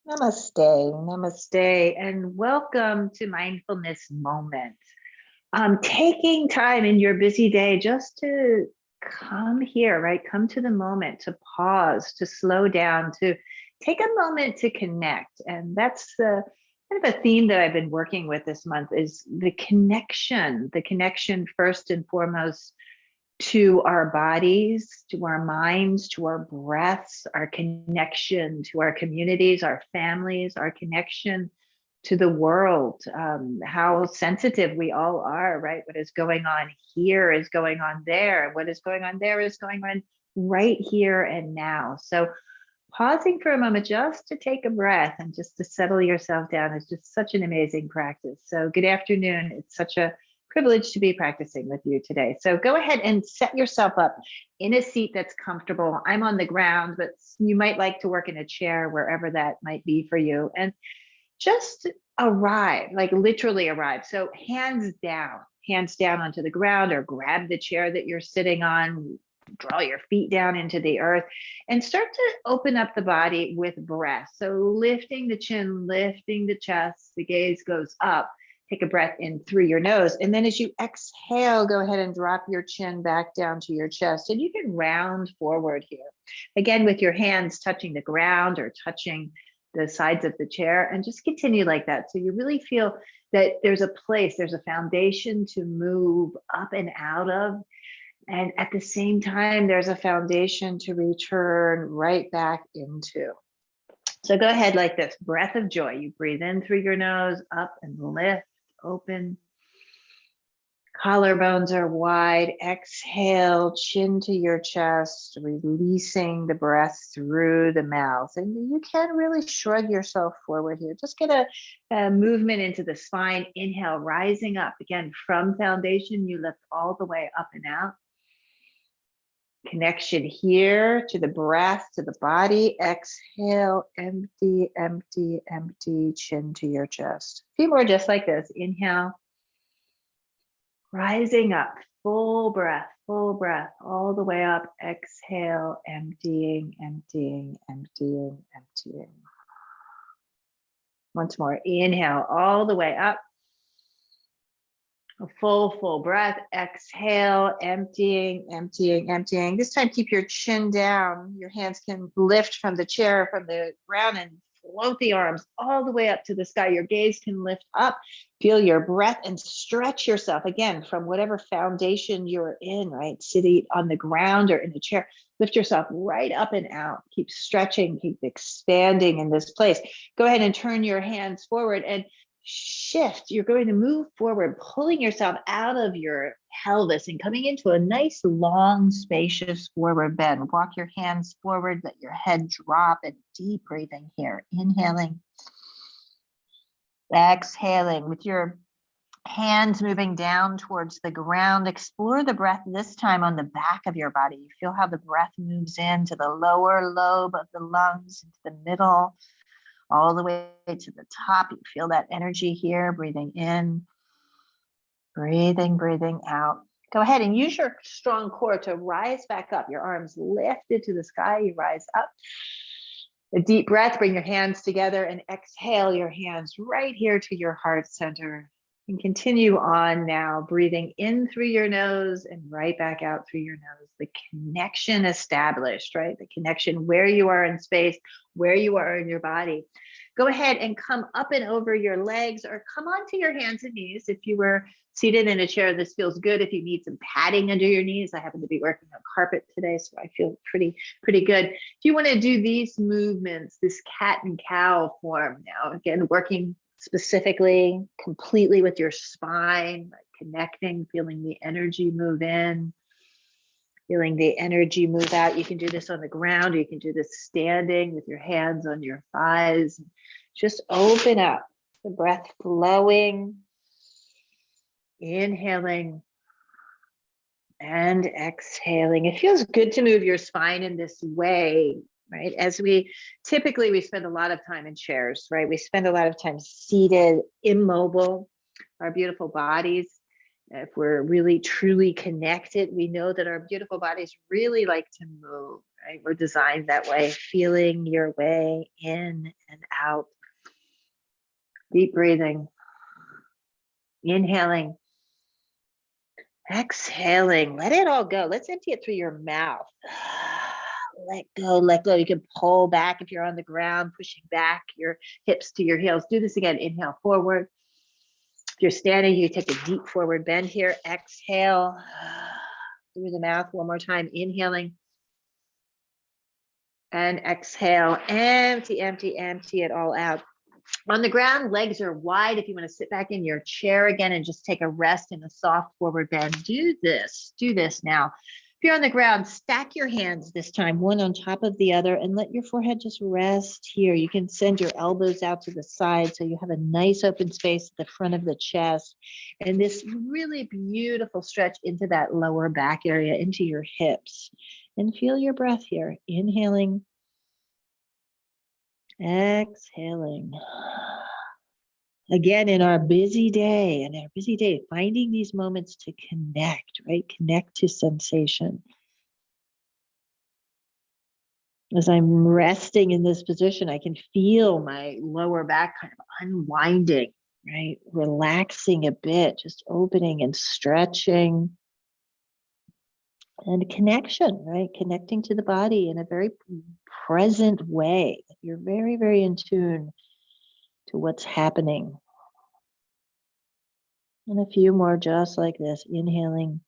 Namaste, namaste, and welcome to Mindfulness Moment. Taking time in your busy day just to come here, right? Come to the moment, to pause, to slow down, to take a moment to connect. And that's the kind of a theme that I've been working with this month is the connection first and foremost to our bodies, to our minds, to our breaths, our connection to our communities, our families, our connection to the world, how sensitive we all are, right? What is going on here is going on there. What is going on there is going on right here and now. So pausing for a moment just to take a breath and just to settle yourself down is just such an amazing practice. So good afternoon. It's such a privilege to be practicing with you today. So go ahead and set yourself up in a seat that's comfortable. I'm on the ground, but you might like to work in a chair wherever that might be for you. And just arrive, like literally arrive. So hands down onto the ground, or grab the chair that you're sitting on, draw your feet down into the earth, and start to open up the body with breath. So lifting the chin, lifting the chest, the gaze goes up. Take a breath in through your nose. And then as you exhale, go ahead and drop your chin back down to your chest. And you can round forward here. Again, with your hands touching the ground or touching the sides of the chair, and just continue like that. So you really feel that there's a place, there's a foundation to move up and out of. And at the same time, there's a foundation to return right back into. So go ahead like this, breath of joy. You breathe in through your nose, up and lift, open. Collarbones are wide. Exhale, chin to your chest, releasing the breath through the mouth. And you can really shrug yourself forward here. Just get a movement into the spine. Inhale, rising up. Again, from foundation, you lift all the way up and out. Connection here to the breath, to the body. Exhale, empty, empty, empty, chin to your chest. A few more just like this. Inhale, rising up, full breath, all the way up. Exhale, emptying, emptying, emptying, emptying. Once more, inhale, all the way up. A full breath. Exhale, emptying, emptying, emptying. This time, keep your chin down. Your hands can lift from the chair, from the ground, and float the arms all the way up to the sky. Your gaze can lift up. Feel your breath and stretch yourself again from whatever foundation you're in, right? Sitting on the ground or in the chair. Lift yourself right up and out. Keep stretching, keep expanding in this place. Go ahead and turn your hands forward and shift. You're going to move forward, pulling yourself out of your pelvis and coming into a nice, long, spacious forward bend. Walk your hands forward, let your head drop, and deep breathing here. Inhaling, exhaling. With your hands moving down towards the ground, explore the breath this time on the back of your body. You feel how the breath moves into the lower lobe of the lungs, into the middle, all the way to the top. You feel that energy here, breathing in, breathing out. Go ahead and use your strong core to rise back up. Your arms lifted to the sky, you rise up. A deep breath, bring your hands together and exhale your hands right here to your heart center. And continue on now, breathing in through your nose and right back out through your nose. The connection established, right? The connection where you are in space, where you are in your body. Go ahead and come up and over your legs, or come onto your hands and knees. If you were seated in a chair, this feels good. If you need some padding under your knees, I happen to be working on carpet today, so I feel pretty good. If you want to do these movements, this cat and cow form now, again, working specifically, completely with your spine, like connecting, feeling the energy move in, feeling the energy move out. You can do this on the ground, or you can do this standing with your hands on your thighs. Just open up, the breath flowing, inhaling and exhaling. It feels good to move your spine in this way, right? As we typically spend a lot of time in chairs, right? We spend a lot of time seated, immobile, our beautiful bodies. If we're really truly connected, we know that our beautiful bodies really like to move, right? We're designed that way, feeling your way in and out. Deep breathing. Inhaling. Exhaling. Let it all go. Let's empty it through your mouth. Let go, let go. You can pull back if you're on the ground, pushing back your hips to your heels. Do this again. Inhale forward. If you're standing, you take a deep forward bend here. Exhale through the mouth one more time. Inhaling. And exhale. Empty, empty, empty it all out. On the ground, legs are wide. If you want to sit back in your chair again and just take a rest in a soft forward bend, do this now. If you're on the ground, stack your hands this time, one on top of the other, and let your forehead just rest here. You can send your elbows out to the side so you have a nice open space at the front of the chest. And this really beautiful stretch into that lower back area, into your hips. And feel your breath here. Inhaling. Exhaling. Again, in our busy day, finding these moments to connect, right? Connect to sensation. As I'm resting in this position, I can feel my lower back kind of unwinding, right? Relaxing a bit, just opening and stretching. And connection, right? Connecting to the body in a very present way. You're very, very in tune to what's happening. And a few more just like this, inhaling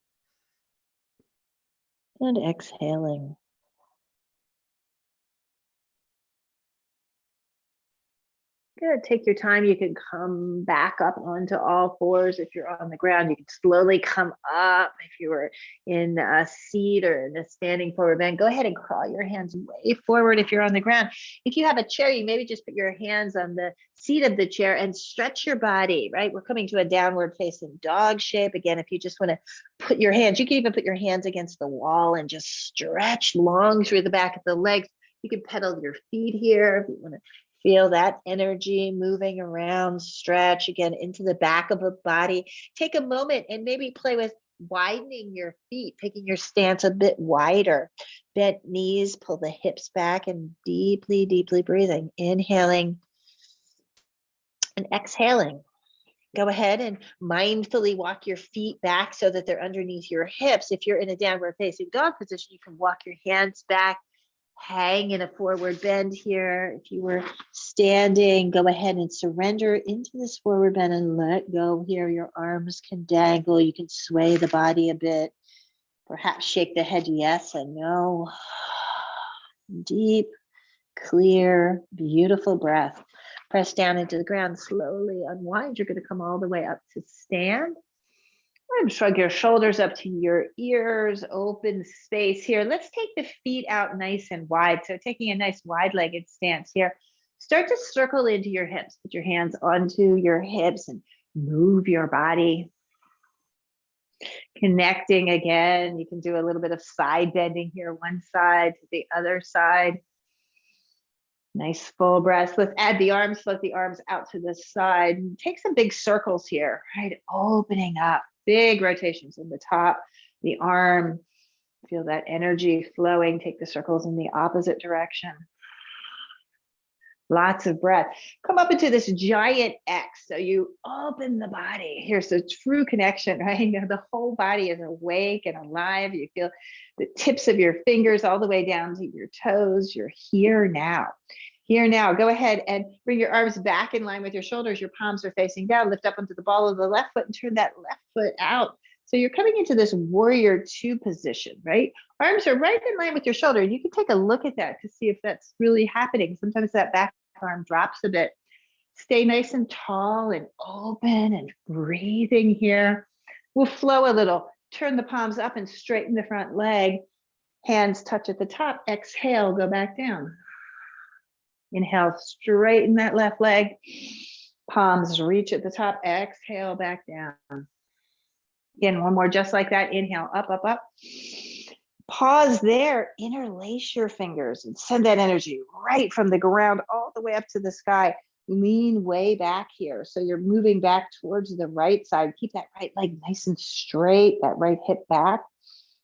and exhaling. Good. Take your time. You can come back up onto all fours. If you're on the ground, you can slowly come up. If you were in a seat or in a standing forward bend, go ahead and crawl your hands way forward if you're on the ground. If you have a chair, you maybe just put your hands on the seat of the chair and stretch your body, right? We're coming to a downward facing dog shape. Again, if you just want to put your hands, you can even put your hands against the wall and just stretch long through the back of the legs. You can pedal your feet here if you want to feel that energy moving around, stretch again into the back of the body. Take a moment and maybe play with widening your feet, taking your stance a bit wider. Bent knees, pull the hips back and deeply, deeply breathing. Inhaling and exhaling. Go ahead and mindfully walk your feet back so that they're underneath your hips. If you're in a downward facing dog position, you can walk your hands back. Hang in a forward bend here. If you were standing, go ahead and surrender into this forward bend and let go here. Your arms can dangle. You can sway the body a bit. Perhaps shake the head yes and no. Deep, clear, beautiful breath. Press down into the ground. Slowly unwind. You're going to come all the way up to stand. And shrug your shoulders up to your ears, open space here. Let's take the feet out nice and wide. So taking a nice wide-legged stance here. Start to circle into your hips. Put your hands onto your hips and move your body. Connecting again. You can do a little bit of side bending here, one side to the other side. Nice full breath. Let's add the arms, float the arms out to the side. Take some big circles here, right? Opening up. Big rotations in the top, the arm. Feel that energy flowing. Take the circles in the opposite direction. Lots of breath. Come up into this giant X. So you open the body. Here's a true connection, right? You know, the whole body is awake and alive. You feel the tips of your fingers all the way down to your toes. You're here now. Here now. Go ahead and bring your arms back in line with your shoulders. Your palms are facing down. Lift up onto the ball of the left foot and turn that left foot out. So you're coming into this warrior two position, right? Arms are right in line with your shoulder. You can take a look at that to see if that's really happening. Sometimes that back arm drops a bit. Stay nice and tall and open and breathing here. We'll flow a little. Turn the palms up and straighten the front leg. Hands touch at the top. Exhale, go back down. Inhale, straighten that left leg. Palms reach at the top. Exhale, back down. Again, one more just like that. Inhale, up, up, up. Pause there. Interlace your fingers and send that energy right from the ground all the way up to the sky. Lean way back here. So you're moving back towards the right side. Keep that right leg nice and straight, that right hip back.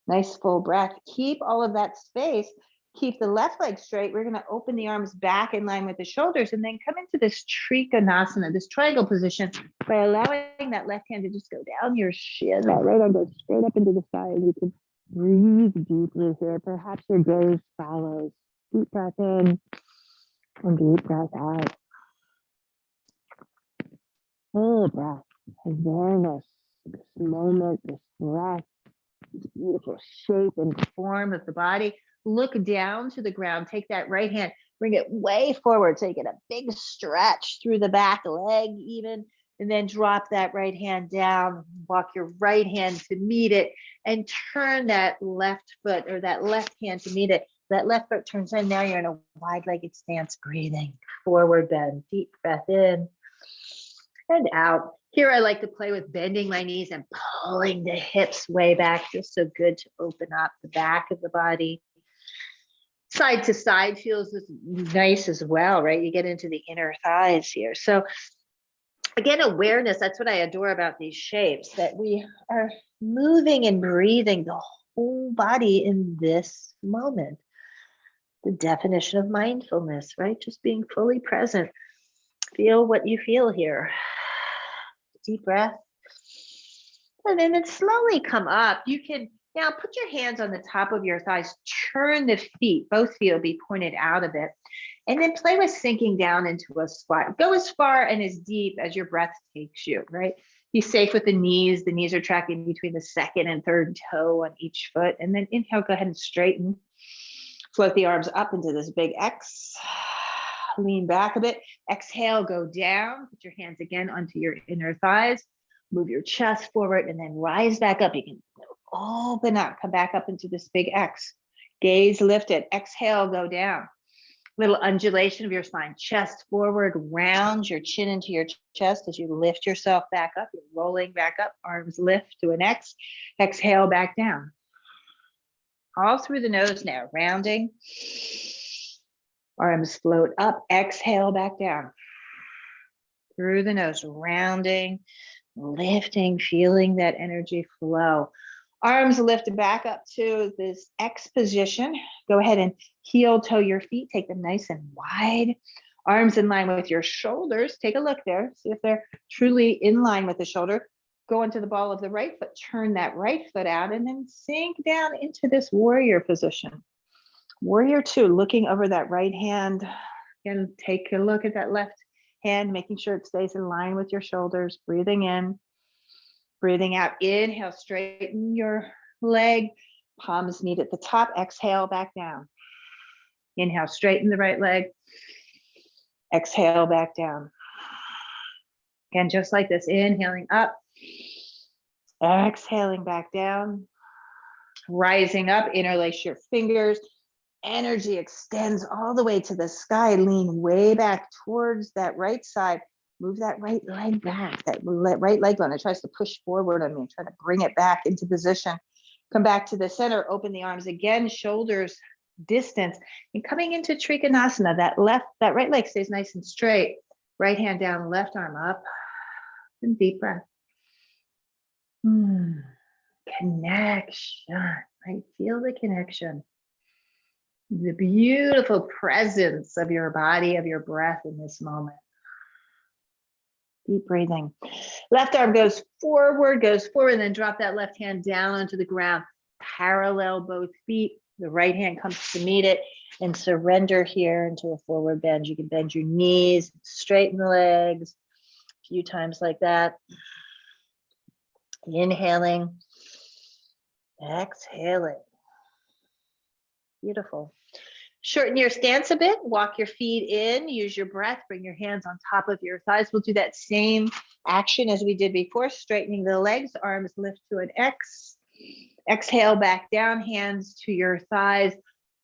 Nice full breath. Keep all of that space. Keep the left leg straight. We're going to open the arms back in line with the shoulders and then come into this Trikonasana, this triangle position, by allowing that left hand to just go down your shin. That right arm goes straight up into the sky. And you can breathe deeply here. Perhaps your gaze follows. Deep breath in and deep breath out. Full breath, awareness, this moment, this breath, this beautiful shape and form of the body. Look down to the ground. Take that right hand, bring it way forward so you get a big stretch through the back leg even, and then drop that right hand down. Walk your right hand to meet it and turn that left foot or that left hand to meet it. That left foot turns in. Now you're in a wide-legged stance, breathing. Forward bend, deep breath in and out. Here I like to play with bending my knees and pulling the hips way back. Feels so good to open up the back of the body. Side to side feels nice as well, right? You get into the inner thighs here. So again, awareness, that's what I adore about these shapes, that we are moving and breathing the whole body in this moment. The definition of mindfulness, right? Just being fully present. Feel what you feel here. Deep breath. And then slowly come up. You can now put your hands on the top of your thighs, turn the feet, both feet will be pointed out a bit, and then play with sinking down into a squat. Go as far and as deep as your breath takes you, right? Be safe with the knees. The knees are tracking between the second and third toe on each foot. And then inhale, go ahead and straighten. Float the arms up into this big X. Lean back a bit. Exhale, go down. Put your hands again onto your inner thighs. Move your chest forward and then rise back up. You can open up, come back up into this big X. Gaze lifted. Exhale, go down. Little undulation of your spine. Chest forward, round your chin into your chest as you lift yourself back up. You're rolling back up. Arms lift to an X. Exhale, back down. All through the nose now, rounding. Arms float up, exhale, back down. Through the nose, rounding, lifting, feeling that energy flow. Arms lift back up to this X position. Go ahead and heel toe your feet, take them nice and wide. Arms in line with your shoulders. Take a look there, see if they're truly in line with the shoulder. Go into the ball of the right foot, turn that right foot out, and then sink down into this warrior position. Warrior two, looking over that right hand. Again, take a look at that left hand, making sure it stays in line with your shoulders. Breathing in, breathing out. Inhale, straighten your leg. Palms meet at the top. Exhale, back down. Inhale, straighten the right leg. Exhale, back down. Again, just like this, inhaling up. Exhaling back down. Rising up, interlace your fingers. Energy extends all the way to the sky. Lean way back towards that right side. Move that right leg back. That right leg bone. It tries to push forward on me. Try to bring it back into position. Come back to the center. Open the arms again. Shoulders distance. And coming into Trikonasana, that right leg stays nice and straight. Right hand down, left arm up. And deep breath. Connection. Right? Feel the connection. The beautiful presence of your body, of your breath in this moment. Deep breathing. Left arm goes forward, and then drop that left hand down onto the ground. Parallel both feet. The right hand comes to meet it and surrender here into a forward bend. You can bend your knees, straighten the legs a few times like that. Inhaling, exhaling. Beautiful. Shorten your stance a bit, walk your feet in, use your breath, bring your hands on top of your thighs. We'll do that same action as we did before, straightening the legs, arms lift to an X. Exhale back down, hands to your thighs.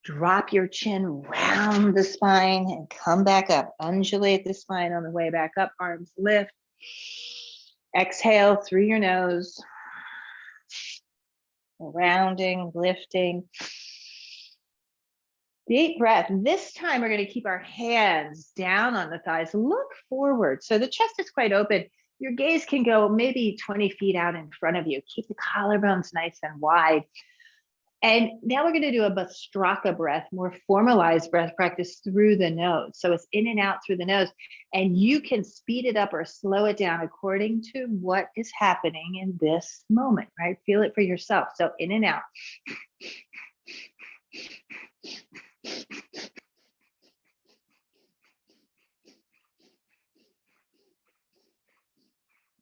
Drop your chin, round the spine and come back up. Undulate the spine on the way back up, arms lift. Exhale through your nose. Rounding, lifting. Deep breath. This time we're going to keep our hands down on the thighs. Look forward. So the chest is quite open. Your gaze can go maybe 20 feet out in front of you. Keep the collarbones nice and wide. And now we're going to do a Bastraka breath, more formalized breath practice through the nose. So it's in and out through the nose. And you can speed it up or slow it down according to what is happening in this moment, right? Feel it for yourself. So in and out.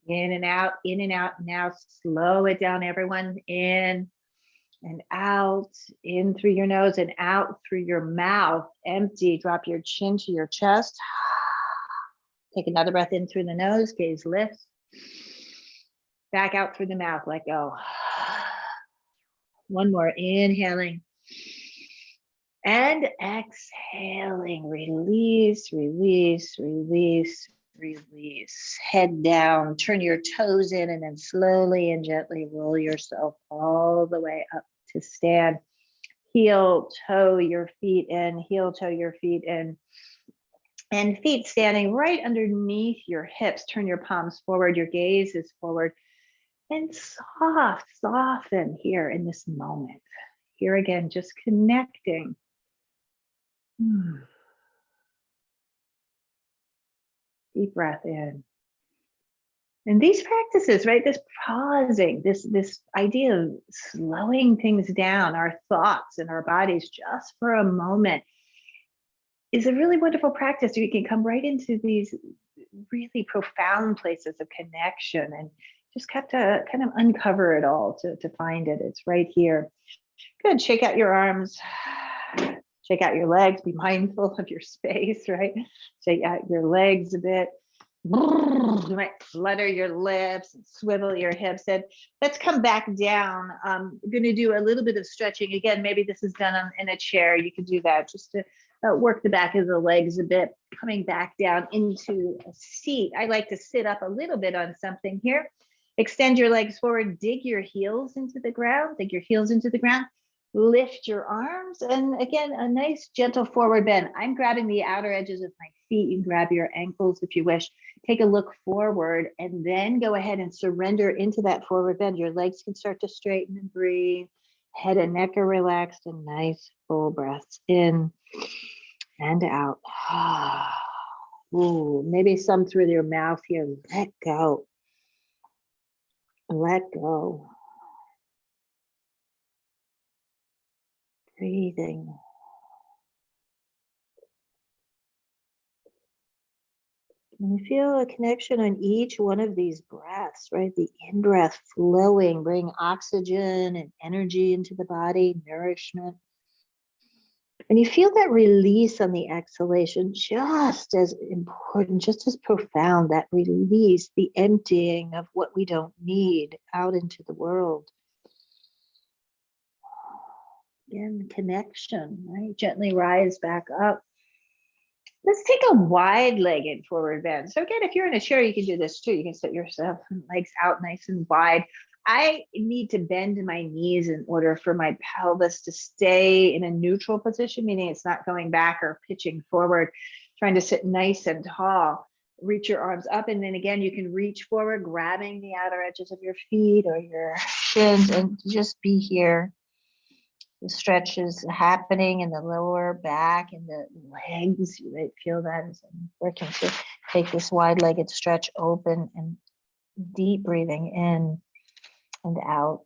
In and out, in and out. Now slow it down, everyone. In and out, in through your nose and out through your mouth. Empty, drop your chin to your chest. Take another breath in through the nose, gaze lifts. Back out through the mouth, let go. One more, inhaling. And exhaling, release, release, release, release. Head down, turn your toes in, and then slowly and gently roll yourself all the way up to stand. Heel toe your feet in, heel toe your feet in. And feet standing right underneath your hips. Turn your palms forward, your gaze is forward. And soften here in this moment. Here again, just connecting. Deep breath in. And these practices, right? This pausing, this idea of slowing things down, our thoughts and our bodies just for a moment, is a really wonderful practice. You can come right into these really profound places of connection and just have to kind of uncover it all to find it. It's right here. Good. Shake out your arms. Shake out your legs. Be mindful of your space, right? Shake out your legs a bit. You might flutter your lips and swivel your hips. And let's come back down. I'm going to do a little bit of stretching. Again, maybe this is done in a chair. You can do that just to work the back of the legs a bit. Coming back down into a seat. I like to sit up a little bit on something here. Extend your legs forward. Dig your heels into the ground. Dig your heels into the ground. Lift your arms, and again, a nice gentle forward bend. I'm grabbing the outer edges of my feet. You can grab your ankles if you wish. Take a look forward, and then go ahead and surrender into that forward bend. Your legs can start to straighten and breathe. Head and neck are relaxed, and nice full breaths in and out. Ooh, maybe some through your mouth here. Let go. Let go. Breathing. And you feel a connection on each one of these breaths, right? The in-breath flowing, bring oxygen and energy into the body, nourishment. And you feel that release on the exhalation, just as important, just as profound, that release, the emptying of what we don't need out into the world. Again, connection, right? Gently rise back up. Let's take a wide-legged forward bend. So again, if you're in a chair, you can do this too. You can sit yourself legs out nice and wide. I need to bend my knees in order for my pelvis to stay in a neutral position, meaning it's not going back or pitching forward, trying to sit nice and tall. Reach your arms up, and then again, you can reach forward, grabbing the outer edges of your feet or your shins, and just be here. The stretch is happening in the lower back and the legs. You might feel that as I'm working to take this wide-legged stretch open and deep breathing in and out.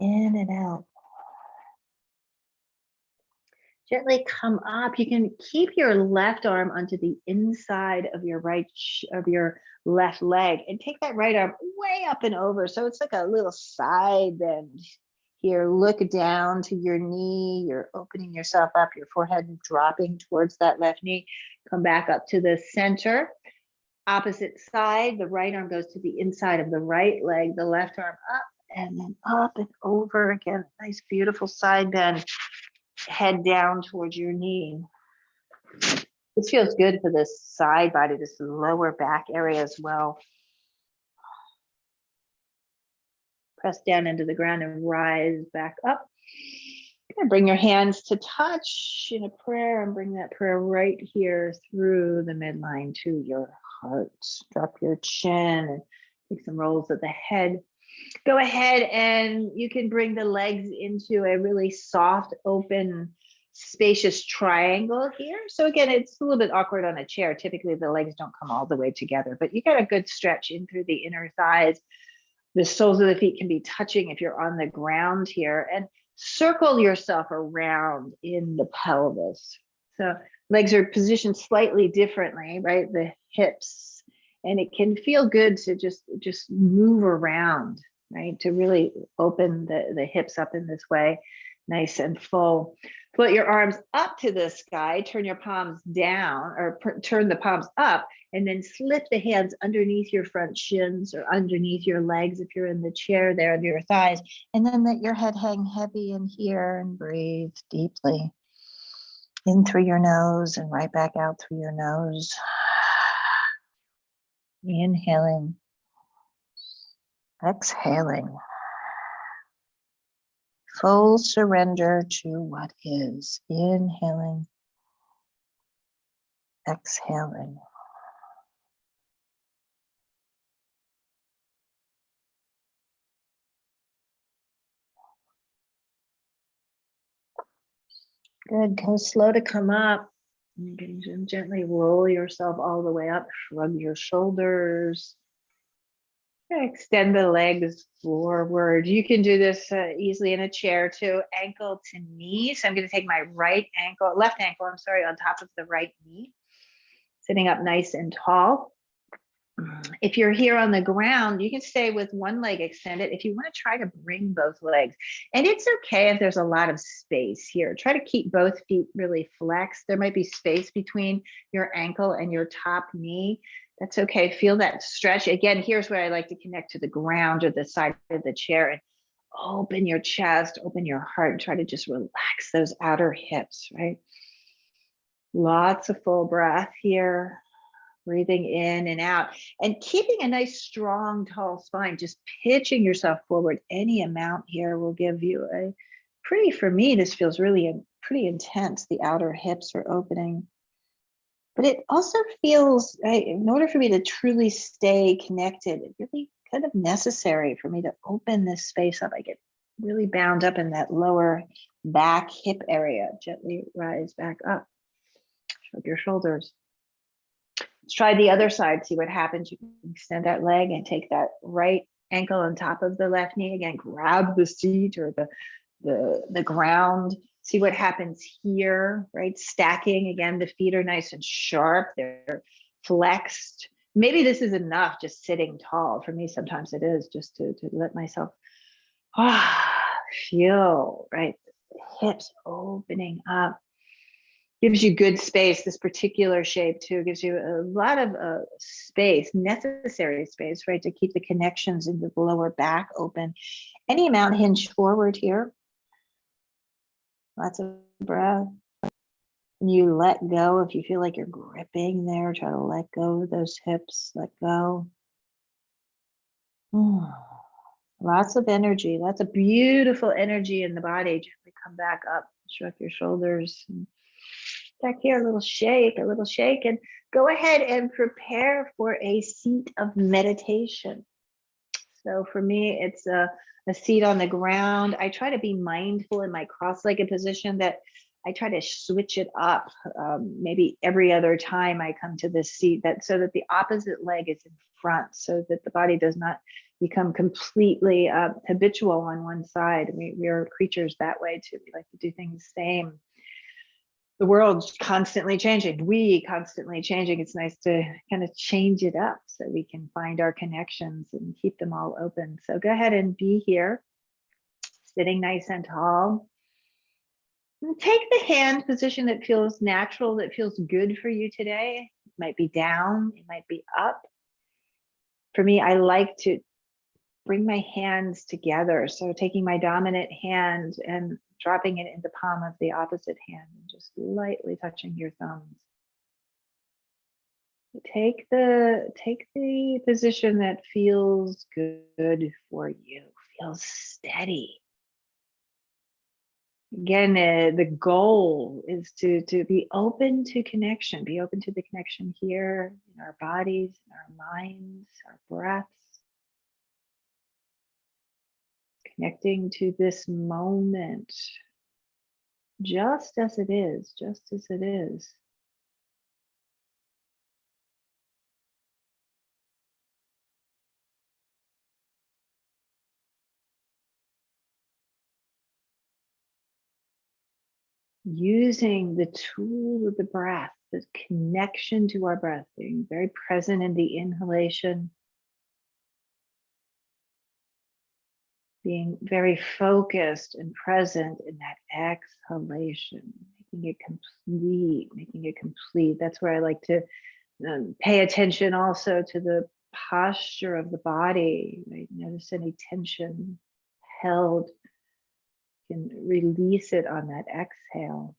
In and out. Gently come up. You can keep your left arm onto the inside of your left leg and take that right arm way up and over. So it's like a little side bend here. Look down to your knee. You're opening yourself up, your forehead dropping towards that left knee. Come back up to the center. Opposite side, the right arm goes to the inside of the right leg, the left arm up and then up and over again. Nice, beautiful side bend. Head down towards your knee. This feels good for this side body, this lower back area as well. Press down into the ground and rise back up. Bring your hands to touch in a prayer and bring that prayer right here through the midline to your heart. Drop your chin and take some rolls of the head. Go ahead and you can bring the legs into a really soft, open, spacious triangle here. So again, it's a little bit awkward on a chair. Typically the legs don't come all the way together, but you got a good stretch in through the inner thighs. The soles of the feet can be touching if you're on the ground here, and circle yourself around in the pelvis. So legs are positioned slightly differently, right? The hips, and it can feel good to just move around, right? To really open the hips up in this way, nice and full. Put your arms up to the sky, turn your palms down, or turn the palms up, and then slip the hands underneath your front shins or underneath your legs if you're in the chair there, under your thighs. And then let your head hang heavy in here and breathe deeply. In through your nose and right back out through your nose. Inhaling. Exhaling. Full surrender to what is. Inhaling. Exhaling. Good. Go slow to come up. You can gently roll yourself all the way up. Shrug your shoulders. Extend the legs forward. You can do this easily in a chair too. Ankle to knee. So I'm going to take my left ankle, I'm sorry, on top of the right knee. Sitting up nice and tall. If you're here on the ground, you can stay with one leg extended. If you want to try to bring both legs, and it's okay if there's a lot of space here, try to keep both feet really flexed. There might be space between your ankle and your top knee. That's okay. Feel that stretch. Again, here's where I like to connect to the ground or the side of the chair and open your chest, open your heart, and try to just relax those outer hips, right? Lots of full breath here. Breathing in and out and keeping a nice, strong, tall spine, just pitching yourself forward any amount here will give you a pretty, for me, this feels really pretty intense. The outer hips are opening. But it also feels, right, in order for me to truly stay connected, it's really kind of necessary for me to open this space up. I get really bound up in that lower back hip area. Gently rise back up. Shrug your shoulders. Let's try the other side, see what happens. You can extend that leg and take that right ankle on top of the left knee. Again, grab the seat or the ground. See what happens here, right? Stacking, again, the feet are nice and sharp. They're flexed. Maybe this is enough, just sitting tall. For me, sometimes it is just to let myself feel, right? Hips opening up. Gives you good space. This particular shape too gives you a lot of space, necessary space, right, to keep the connections in the lower back open. Any amount hinge forward here. Lots of breath. You let go if you feel like you're gripping there. Try to let go of those hips. Let go. Lots of energy. Lots of beautiful energy in the body. Gently come back up. Shrug your shoulders. Back here, a little shake, and go ahead and prepare for a seat of meditation. So for me, it's a seat on the ground. I try to be mindful in my cross-legged position that I try to switch it up maybe every other time I come to this seat, so that the opposite leg is in front, so that the body does not become completely habitual on one side. We are creatures that way too. We like to do things the same. The world's constantly changing. We constantly changing. It's nice to kind of change it up so we can find our connections and keep them all open. So go ahead and be here, sitting nice and tall. And take the hand position that feels natural, that feels good for you today. It might be down, it might be up. For me, I like to bring my hands together. So taking my dominant hand and dropping it in the palm of the opposite hand and just lightly touching your thumbs. Take the position that feels good for you, feels steady. Again, the goal is to be open to connection, be open to the connection here in our bodies, in our minds, our breaths. Connecting to this moment, just as it is, just as it is. Using the tool of the breath, the connection to our breath, being very present in the inhalation, being very focused and present in that exhalation, making it complete, making it complete. That's where I like to pay attention also to the posture of the body, right? Notice any tension held, you can release it on that exhale.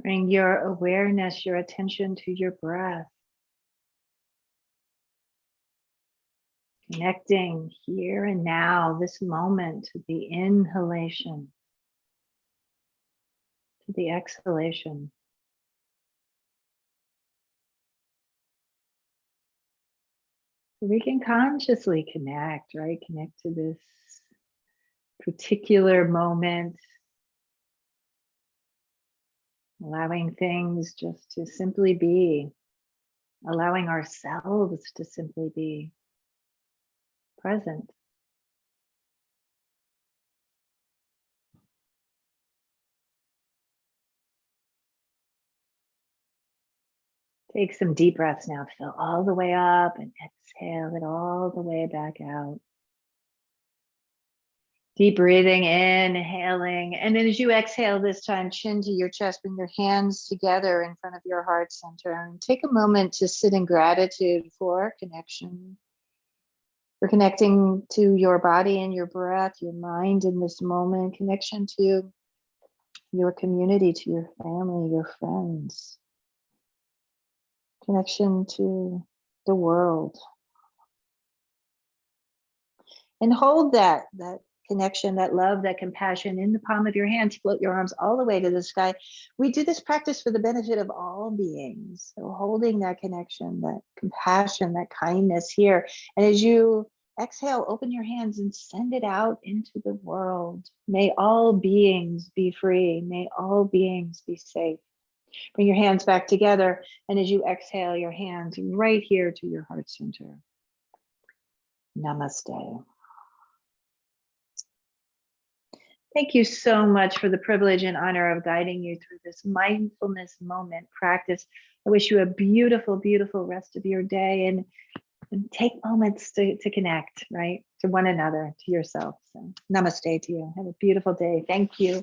Bring your awareness, your attention to your breath, connecting here and now, this moment, to the inhalation, to the exhalation. So we can consciously connect, right? Connect to this particular moment, allowing things just to simply be, allowing ourselves to simply be present. Take some deep breaths now. Fill all the way up and exhale it all the way back out. Deep breathing, inhaling. And then as you exhale this time, chin to your chest, bring your hands together in front of your heart center. And take a moment to sit in gratitude for connection. For connecting to your body and your breath, your mind in this moment, connection to your community, to your family, your friends, connection to the world. And hold that connection, that love, that compassion in the palm of your hand. Float your arms all the way to the sky. We do this practice for the benefit of all beings. So holding that connection, that compassion, that kindness here. And as you exhale, open your hands and send it out into the world. May all beings be free. May all beings be safe. Bring your hands back together. And as you exhale, your hands right here to your heart center. Namaste. Thank you so much for the privilege and honor of guiding you through this mindfulness moment practice. I wish you a beautiful, beautiful rest of your day, and take moments to connect, right? To one another, to yourself. So namaste to you. Have a beautiful day. Thank you.